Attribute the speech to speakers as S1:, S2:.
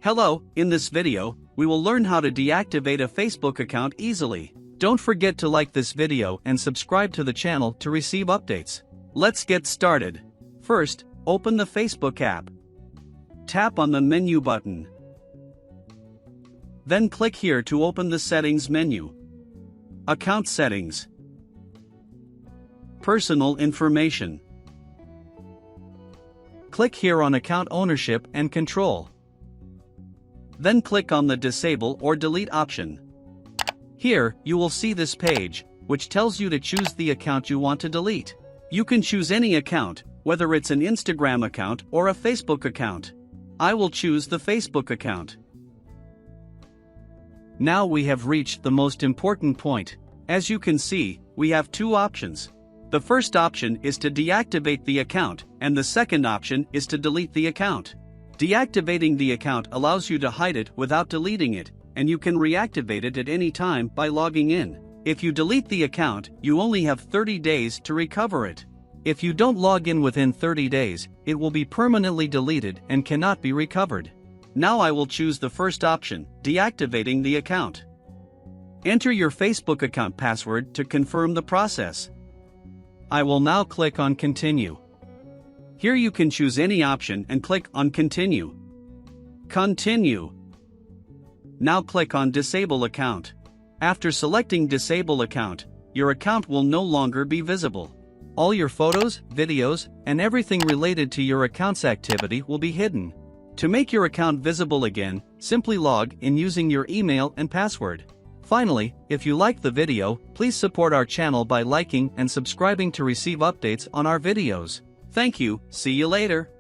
S1: Hello, in this video, we will learn how to deactivate a Facebook account easily. Don't forget to like this video and subscribe to the channel to receive updates. Let's get started. First, open the Facebook app. Tap on the menu button. Then click here to open the Settings menu. Account Settings. Personal Information. Click here on Account Ownership and Control. Then click on the Disable or Delete option. Here, you will see this page, which tells you to choose the account you want to delete. You can choose any account, whether it's an Instagram account or a Facebook account. I will choose the Facebook account. Now we have reached the most important point. As you can see, we have two options. The first option is to deactivate the account, and the second option is to delete the account. Deactivating the account allows you to hide it without deleting it, and you can reactivate it at any time by logging in. If you delete the account, you only have 30 days to recover it. If you don't log in within 30 days, it will be permanently deleted and cannot be recovered. Now I will choose the first option, deactivating the account. Enter your Facebook account password to confirm the process. I will now click on Continue. Here you can choose any option and click on Continue. Continue. Now click on Disable Account. After selecting Disable Account, your account will no longer be visible. All your photos, videos, and everything related to your account's activity will be hidden. To make your account visible again, simply log in using your email and password. Finally, if you liked the video, please support our channel by liking and subscribing to receive updates on our videos. Thank you, see you later.